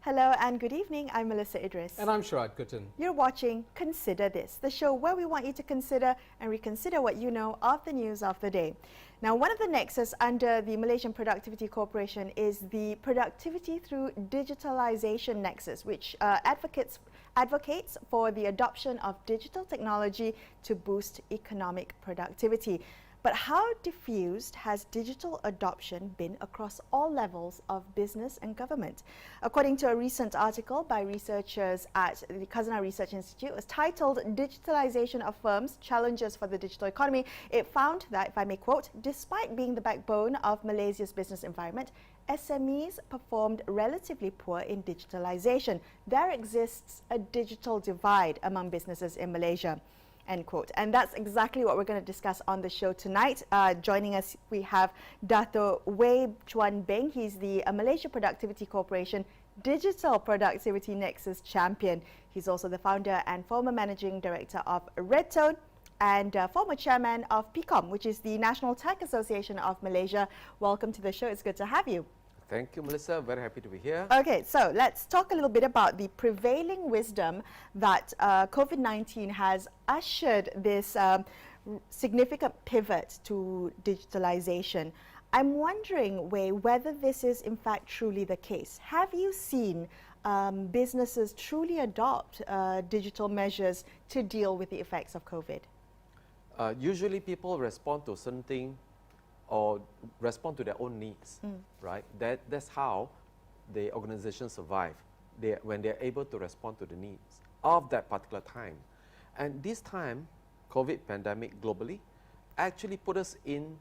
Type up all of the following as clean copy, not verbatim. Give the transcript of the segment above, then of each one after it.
Hello and good evening. I'm Melissa Idris. And I'm Sharad Kuttan. You're watching Consider This, the show where we want you to consider and reconsider what you know of the news of the day. Now, one of the nexus under the Malaysian Productivity Corporation is the Productivity Through Digitalisation Nexus, which advocates for the adoption of digital technology to boost economic productivity. But how diffused has digital adoption been across all levels of business and government? According to a recent article by researchers at the Khazanah Research Institute, it was titled Digitalization of Firms, Challenges for the Digital Economy. It found that, if I may quote, despite being the backbone of Malaysia's business environment, SMEs performed relatively poor in digitalization. There exists a digital divide among businesses in Malaysia. End quote. And that's exactly what we're going to discuss on the show tonight. Joining us, we have Dato' Wei Chuan Beng. He's the Malaysia Productivity Corporation Digital Productivity Nexus Champion. He's also the founder and former managing director of Redtone and former chairman of PICOM, which is the National Tech Association of Malaysia. Welcome to the show. It's good to have you. Thank you, Melissa. Very happy to be here. Okay, so let's talk a little bit about the prevailing wisdom that COVID-19 has ushered this significant pivot to digitalization. I'm wondering, Wei, whether this is in fact truly the case. Have you seen businesses truly adopt digital measures to deal with the effects of COVID? Usually people respond to something or respond to their own needs, right? That's how the organization survive, when they're able to respond to the needs of that particular time. And this time, COVID pandemic globally actually put us in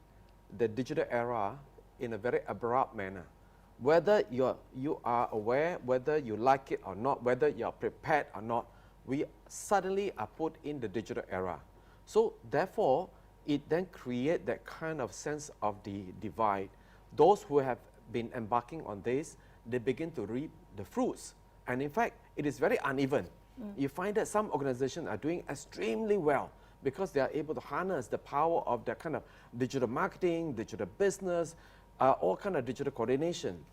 the digital era in a very abrupt manner. Whether you are aware, whether you like it or not, whether you're prepared or not, we suddenly are put in the digital era. So therefore, it then creates that kind of sense of the divide. Those who have been embarking on this, they begin to reap the fruits. And in fact, it is very uneven. You find that some organizations are doing extremely well because they are able to harness the power of their kind of digital marketing, digital business, all kind of digital coordination.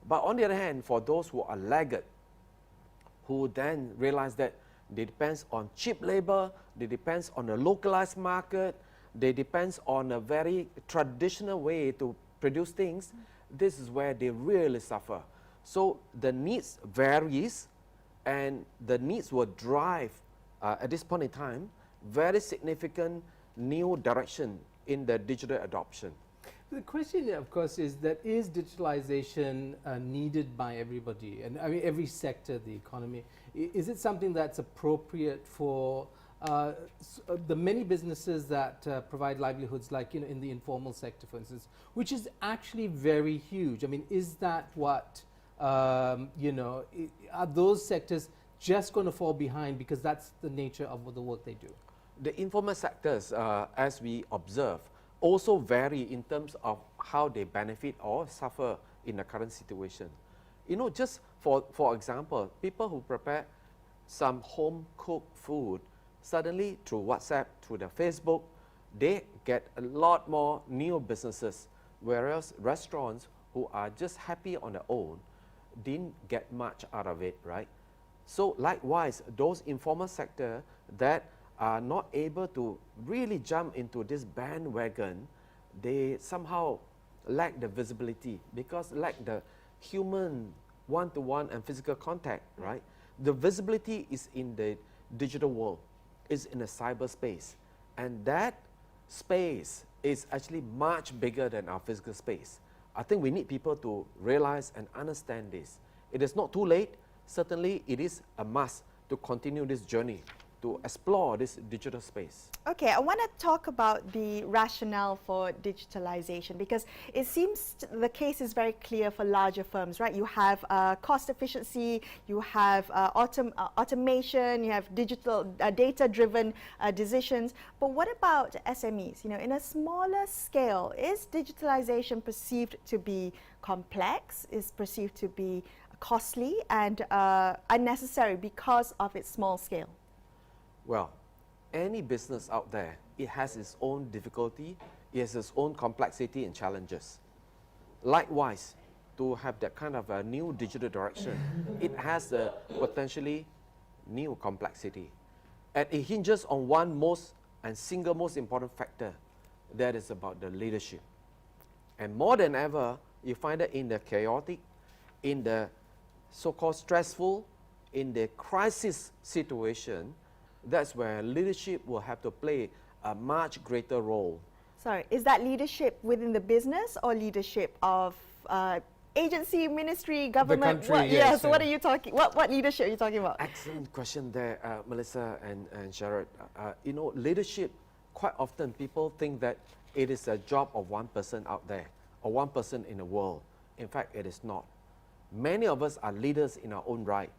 But on the other hand, for those who are laggard, who then realize that they depend on cheap labor, they depend on a localized market, they depend on a very traditional way to produce things, this is where they really suffer. So the needs varies, and the needs will drive, at this point in time, very significant new direction in the digital adoption. The question, of course, is that is digitalization needed by everybody, and I mean every sector of the economy? Is it something that's appropriate for the many businesses that provide livelihoods, like in the informal sector, for instance, which is actually very huge? I mean, is that what are those sectors just going to fall behind because that's the nature of the work they do? The informal sectors, as we observe, also vary in terms of how they benefit or suffer in the current situation. You know, just for example, people who prepare some home-cooked food, suddenly through WhatsApp, through the Facebook, they get a lot more new businesses, whereas restaurants who are just happy on their own didn't get much out of it, right? So likewise, those informal sector that are not able to really jump into this bandwagon, they somehow lack the visibility because lack the human one-to-one and physical contact, right? The visibility is in the digital world, is in the cyberspace, and that space is actually much bigger than our physical space. I think we need people to realize and understand this. It is not too late. Certainly, it is a must to continue this journey, to explore this digital space. Okay, I want to talk about the rationale for digitalization because it seems the case is very clear for larger firms, right? You have cost efficiency, you have automation, you have digital data-driven decisions. But what about SMEs? You know, in a smaller scale, is digitalization perceived to be complex? Is perceived to be costly and unnecessary because of its small scale? Well, any business out there, it has its own difficulty, it has its own complexity and challenges. Likewise, to have that kind of a new digital direction, it has a potentially new complexity. And it hinges on one single most important factor, that is about the leadership. And more than ever, you find that in the chaotic, in the so-called stressful, in the crisis situation, that's where leadership will have to play a much greater role. Sorry, is that leadership within the business or leadership of agency, ministry, government? country, What, yes, so what are you talking? What leadership are you talking about? Excellent question there, Melissa and Sharad. Leadership, quite often people think that it is a job of one person out there or one person in the world. In fact, it is not. Many of us are leaders in our own right.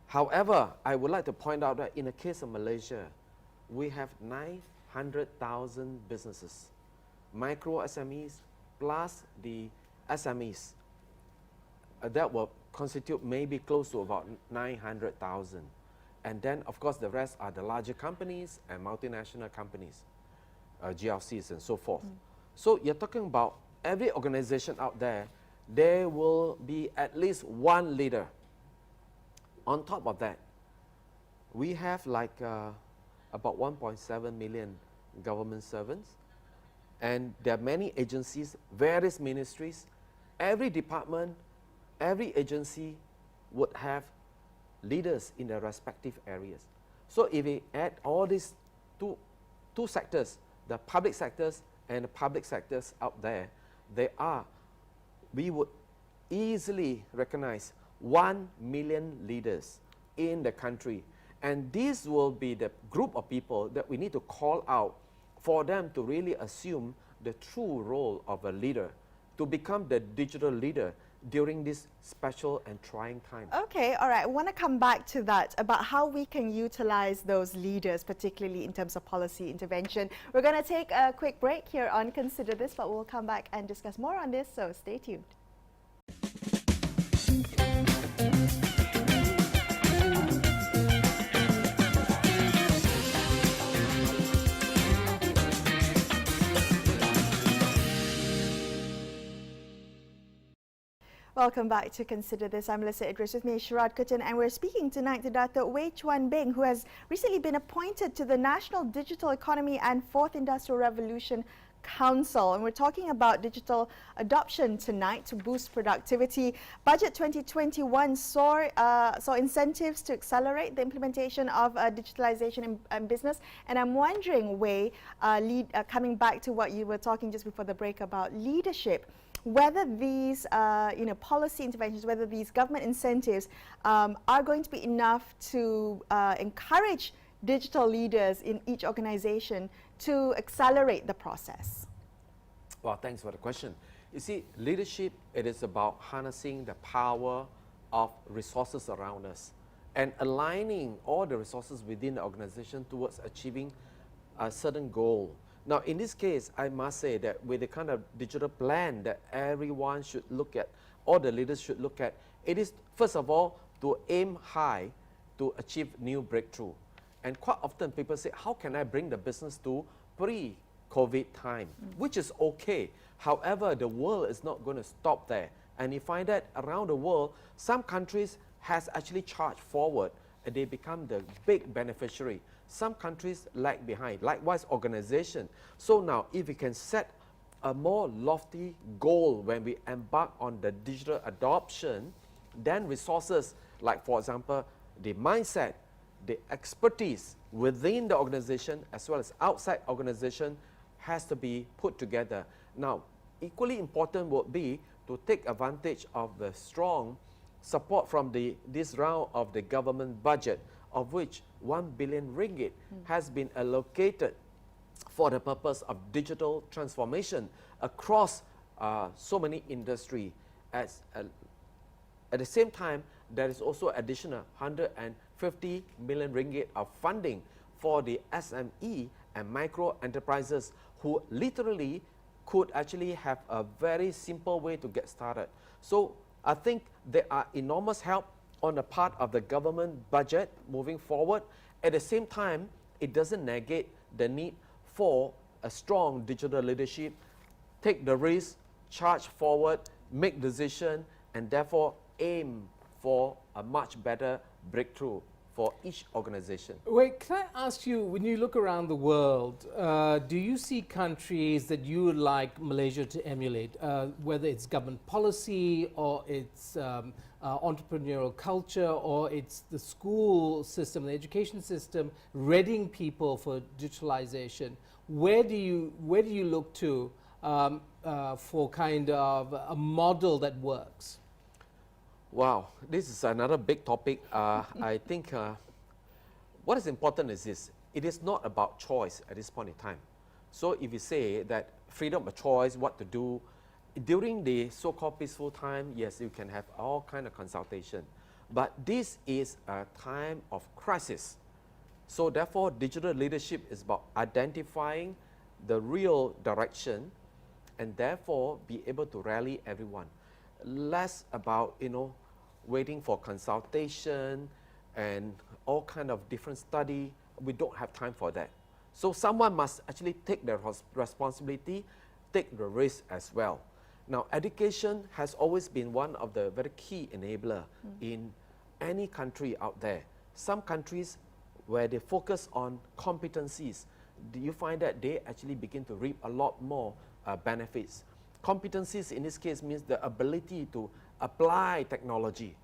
However, I would like to point out that in the case of Malaysia, we have 900,000 businesses, micro SMEs plus the SMEs. That will constitute maybe close to about 900,000. And then, of course, the rest are the larger companies and multinational companies, GLCs and so forth. So you're talking about every organization out there, there will be at least one leader. On top of that, we have like about 1.7 million government servants, and there are many agencies, various ministries. Every department, every agency would have leaders in their respective areas. So if we add all these two sectors, the public sectors and the public sectors out there, we would easily recognize 1 million leaders in the country. And this will be the group of people that we need to call out for them to really assume the true role of a leader, to become the digital leader during this special and trying time. Okay, all right. I want to come back to that, about how we can utilize those leaders, particularly in terms of policy intervention. We're going to take a quick break here on Consider This, but we'll come back and discuss more on this, so stay tuned. Welcome back to Consider This. I'm Melissa Idris, with me Sharad Kuttan, and we're speaking tonight to Dr. Wei Chuan Beng, who has recently been appointed to the National Digital Economy and Fourth Industrial Revolution Council. And we're talking about digital adoption tonight to boost productivity. Budget 2021 saw incentives to accelerate the implementation of digitalization in business. And I'm wondering, Wei, coming back to what you were talking just before the break about leadership, whether these policy interventions, whether these government incentives are going to be enough to encourage digital leaders in each organization to accelerate the process. Well, thanks for the question. You see, leadership, it is about harnessing the power of resources around us and aligning all the resources within the organization towards achieving a certain goal. Now, in this case, I must say that with the kind of digital plan that everyone should look at, all the leaders should look at, it is, first of all, to aim high to achieve new breakthrough. And quite often people say, how can I bring the business to pre-COVID time, which is okay. However, the world is not going to stop there. And you find that around the world, some countries has actually charged forward and they become the big beneficiary. Some countries lag behind, likewise organization. So now, if we can set a more lofty goal when we embark on the digital adoption, then resources like, for example, the mindset, the expertise within the organization as well as outside organization has to be put together. Now, equally important would be to take advantage of the strong support from this round of the government budget, of which 1 billion ringgit has been allocated for the purpose of digital transformation across so many industries. At the same time, there is also additional 150 million ringgit of funding for the SME and micro enterprises who literally could actually have a very simple way to get started. So I think there are enormous help on the part of the government budget moving forward. At the same time, it doesn't negate the need for a strong digital leadership, take the risk, charge forward, make decision, and therefore aim for a much better breakthrough for each organization. Wait, can I ask you, when you look around the world, do you see countries that you would like Malaysia to emulate, whether it's government policy or it's entrepreneurial culture or it's the school system, the education system, readying people for digitalization? Where do you look to for kind of a model that works? Wow, this is another big topic. I think what is important is this: it is not about choice at this point in time. So if you say that freedom of choice, what to do, during the so-called peaceful time, yes, you can have all kind of consultation. But this is a time of crisis. So therefore, digital leadership is about identifying the real direction and therefore be able to rally everyone. Less about, waiting for consultation and all kind of different study. We don't have time for that. So someone must actually take the responsibility, take the risk as well. Now, education has always been one of the very key enabler in any country out there. Some countries where they focus on competencies, do you find that they actually begin to reap a lot more benefits? Competencies in this case means the ability to apply technology.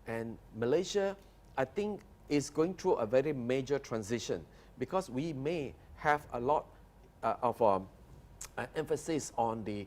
And Malaysia, I think, is going through a very major transition because we may have a lot of emphasis on the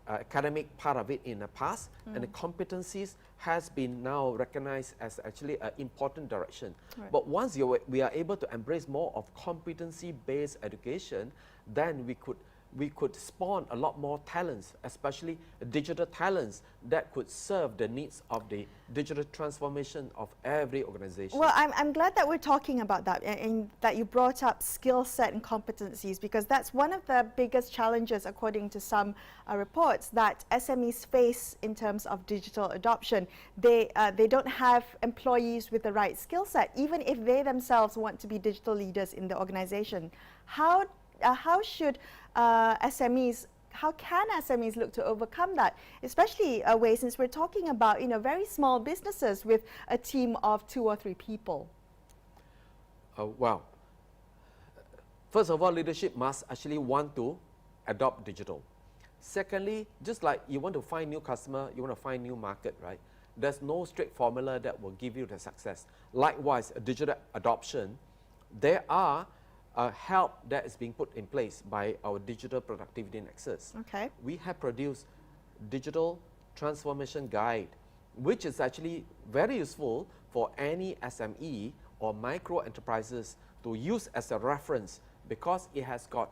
academic part of it in the past, and the competencies has been now recognized as actually an important direction. Right. But once we are able to embrace more of competency-based education, then we could spawn a lot more talents, especially digital talents that could serve the needs of the digital transformation of every organization. Well, I'm glad that we're talking about that and that you brought up skill set and competencies, because that's one of the biggest challenges, according to some reports, that SMEs face in terms of digital adoption. They don't have employees with the right skill set, even if they themselves want to be digital leaders in the organization. How should SMEs, how can SMEs look to overcome that? Especially Wei, since we're talking about very small businesses with a team of 2 or 3 people. Well, first of all, leadership must actually want to adopt digital. Secondly, just like you want to find new customer, you want to find new market, right? There's no strict formula that will give you the success. Likewise, digital adoption, there are help that is being put in place by our Digital Productivity Nexus. Okay. We have produced digital transformation guide, which is actually very useful for any SME or micro enterprises to use as a reference, because it has got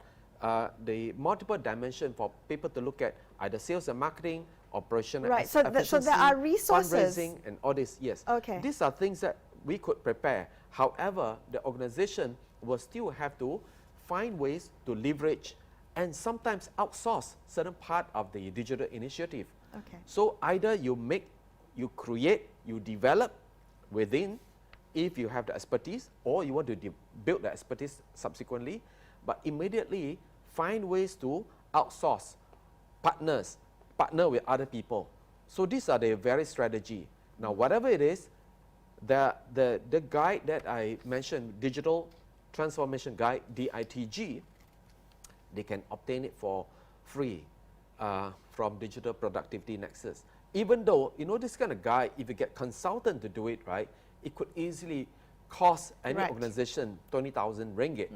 the multiple dimension for people to look at, either sales and marketing, operational efficiency, so there are resources, fundraising, and all this. Yes. Okay. These are things that we could prepare. However, the organization will still have to find ways to leverage and sometimes outsource certain part of the digital initiative. Okay. So either you create, you develop within, if you have the expertise, or you want to build the expertise subsequently, but immediately find ways to outsource, partner with other people. So these are the various strategy. Now, whatever it is, the guide that I mentioned, Digital Transformation Guide, DITG, they can obtain it for free from Digital Productivity Nexus. Even though, this kind of guide, if you get consultant to do it, right, it could easily cost any organization 20,000 ringgit.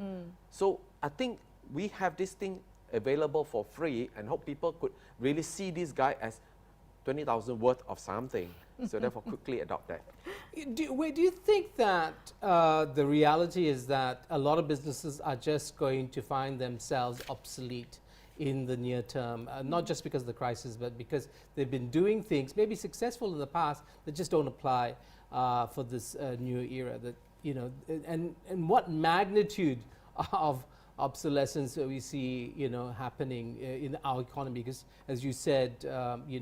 So I think we have this thing available for free, and hope people could really see this guide as 20,000 worth of something. So therefore quickly adopt that. Do you think that the reality is that a lot of businesses are just going to find themselves obsolete in the near term, not just because of the crisis, but because they've been doing things, maybe successful in the past, that just don't apply for this new era? That and what magnitude of obsolescence we see happening in our economy? Because as you said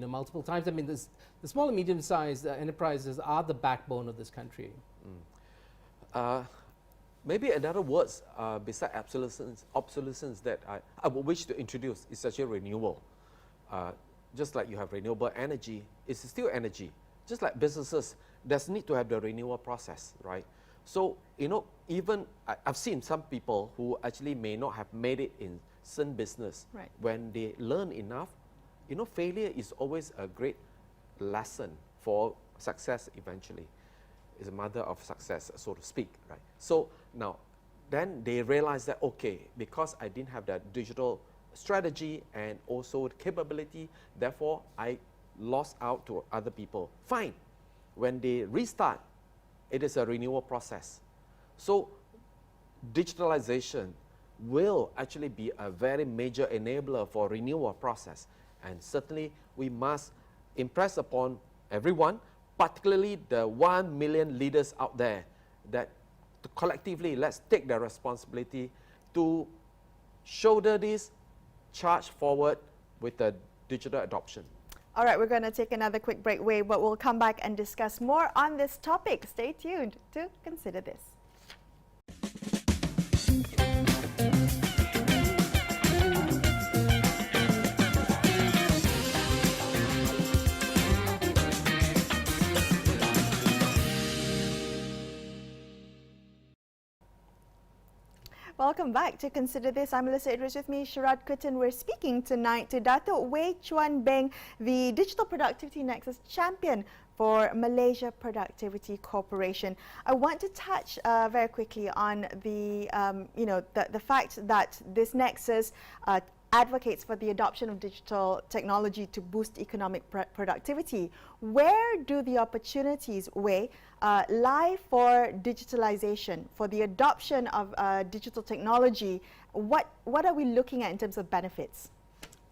multiple times, I mean, the small and medium-sized enterprises are the backbone of this country. Maybe another words besides obsolescence that I would wish to introduce is actually renewal. just like you have renewable energy, it's still energy. Just like businesses, there's need to have the renewal process, right? So, you know, even I've seen some people who actually may not have made it in certain business. Right. When they learn enough, you know, failure is always a great lesson for success eventually. Is a mother of success, so to speak, right? So now, then they realize that, okay, because I didn't have that digital strategy and also capability, therefore I lost out to other people. Fine. When they restart, it is a renewal process. So digitalization will actually be a very major enabler for renewal process. And certainly we must impress upon everyone, particularly the 1 million leaders out there, that collectively let's take the responsibility to shoulder this, charge forward with the digital adoption. All right, we're going to take another quick break, Wei, but we'll come back and discuss more on this topic. Stay tuned to consider this. Welcome back to Consider This. I'm Melissa Idris, with me, Sharad Kutin. We're speaking tonight to Dato' Wei Chuan Beng, the Digital Productivity Nexus Champion for Malaysia Productivity Corporation. I want to touch very quickly on the, the fact that this Nexus advocates for the adoption of digital technology to boost economic productivity. Where do the opportunities, Wei, lie for digitalization, for the adoption of digital technology? What are we looking at in terms of benefits?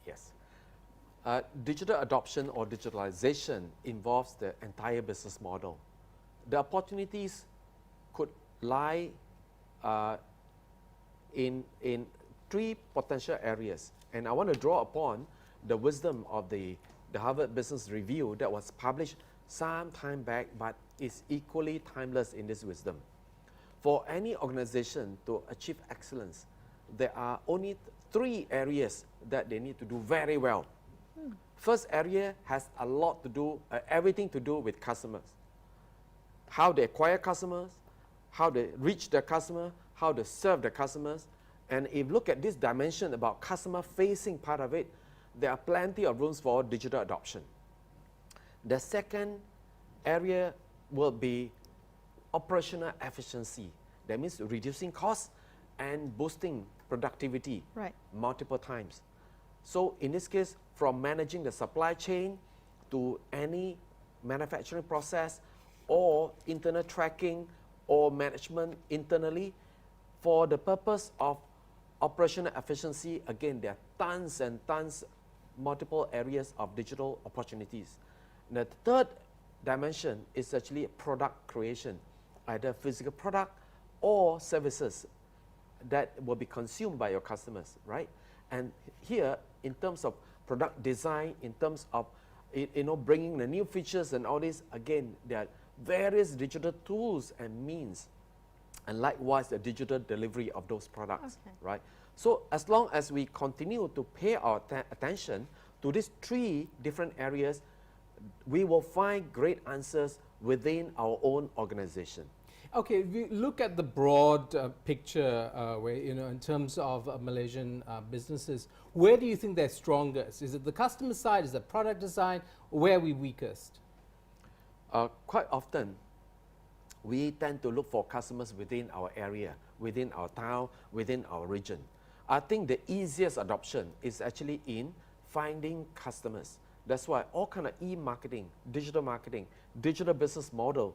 Yes. Digital adoption or digitalization involves the entire business model. The opportunities could lie in three potential areas. And I want to draw upon the wisdom of the Harvard Business Review that was published some time back, but is equally timeless in this wisdom. For any organization to achieve excellence, there are only three areas that they need to do very well. First area has a lot to do, everything to do with customers. How they acquire customers, how they reach their customer, how they serve the customers. And if you look at this dimension about customer-facing part of it, there are plenty of rooms for digital adoption. The second area will be operational efficiency. That means reducing costs and boosting productivity multiple times. So in this case, from managing the supply chain to any manufacturing process or internal tracking or management internally, for the purpose of operational efficiency, again, there are tons and tons, multiple areas of digital opportunities. The third dimension is actually product creation, either physical product or services that will be consumed by your customers, right? And here, in terms of product design, in terms of bringing the new features and all this, again, there are various digital tools and means, and likewise the digital delivery of those products, right? So as long as we continue to pay our attention to these three different areas, we will find great answers within our own organization. Okay, if you look at the broad picture, where, in terms of Malaysian businesses, where do you think they're strongest? Is it the customer side? Is it product design? Where are we weakest? Quite often, we tend to look for customers within our area, within our town, within our region. I think the easiest adoption is actually in finding customers. That's why all kind of e-marketing, digital business model,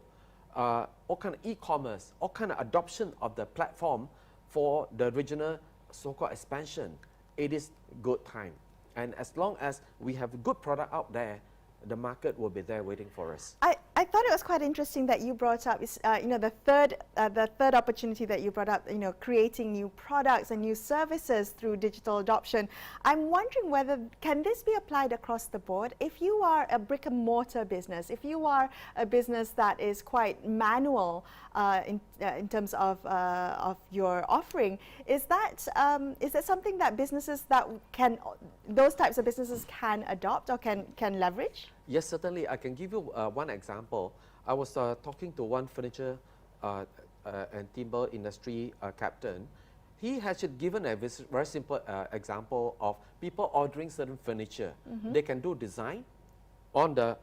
all kind of e-commerce, all kind of adoption of the platform for the regional so-called expansion, it is good time. And as long as we have a good product out there, the market will be there waiting for us. I I thought it was quite interesting that you brought up is the third opportunity that you brought up, creating new products and new services through digital adoption. I'm wondering whether can this be applied across the board? If you are a brick and mortar business, if you are a business that is quite manual in terms of your offering, is that something that those types of businesses can adopt or can leverage? Yes, certainly. I can give you one example. I was talking to one furniture and timber industry captain. He has given a very simple example of people ordering certain furniture. They can do design on the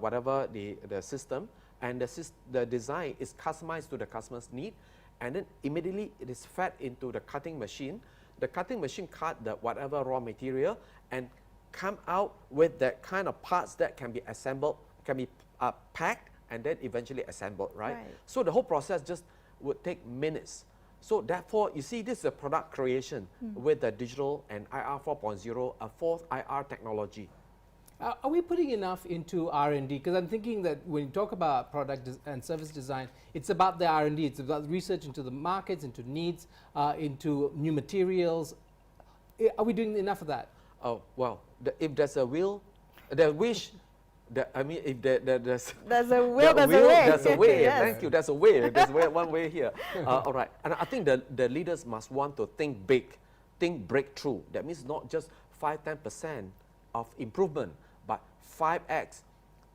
whatever the system, and the design is customized to the customer's need, and then immediately it is fed into the cutting machine. The cutting machine cut the whatever raw material and come out with that kind of parts that can be assembled, can be packed, and then eventually assembled, right? So the whole process just would take minutes. So therefore, you see, this is a product creation with the digital and IR 4.0, a fourth IR technology. Are we putting enough into R&D? Because I'm thinking that when you talk about product and service design, it's about the R&D. It's about research into the markets, into needs, into new materials. Are we doing enough of that? Oh, well, if there's a will, the wish, if there's a will, there's a way. There's a way. Yes. Thank you. There's a way. There's one way here. All right. And I think the leaders must want to think big, think breakthrough. That means not just 5-10% of improvement, but 5x,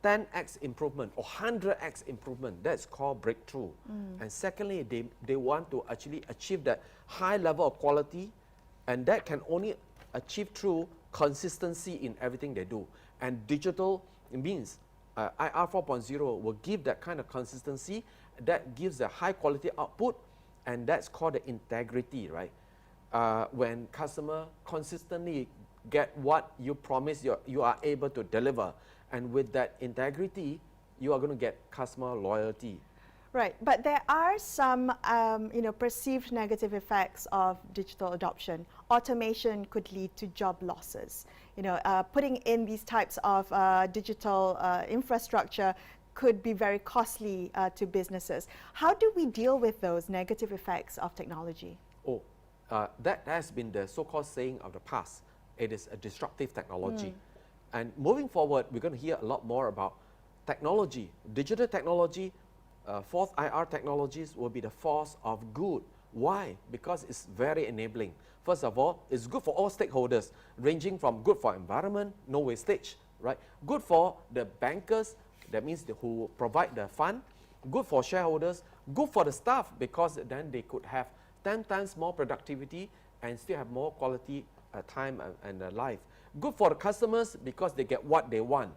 10x improvement, or 100x improvement. That's called breakthrough. And secondly, they want to actually achieve that high level of quality, and that can only achieve through consistency in everything they do. And digital means IR 4.0 will give that kind of consistency that gives a high quality output, and that's called the integrity, right? When customer consistently get what you promise you are able to deliver, and with that integrity, you are going to get customer loyalty. Right, but there are some perceived negative effects of digital adoption. Automation could lead to job losses. Putting in these types of digital infrastructure could be very costly to businesses. How do we deal with those negative effects of technology? That has been the so-called saying of the past. It is a disruptive technology. And moving forward, we're going to hear a lot more about technology, digital technology. Fourth IR technologies will be the force of good. Why? Because it's very enabling. First of all, it's good for all stakeholders, ranging from good for environment, no wastage, right? Good for the bankers, that means who provide the fund. Good for shareholders, good for the staff, because then they could have 10 times more productivity and still have more quality time and life. Good for the customers because they get what they want,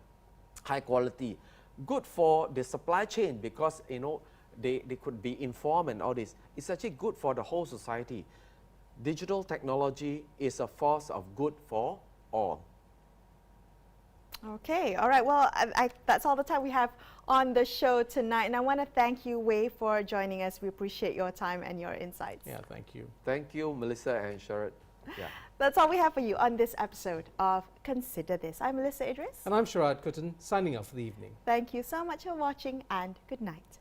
high quality. Good for the supply chain because they could be informed and all this. It's actually good for the whole society. Digital technology is a force of good for all. Okay, all right. Well, that's all the time we have on the show tonight. And I want to thank you, Wei, for joining us. We appreciate your time and your insights. Yeah, thank you. Thank you, Melissa and Sharad. Yeah. That's all we have for you on this episode of Consider This. I'm Melissa Idris. And I'm Sharad Kuttan, signing off for the evening. Thank you so much for watching, and good night.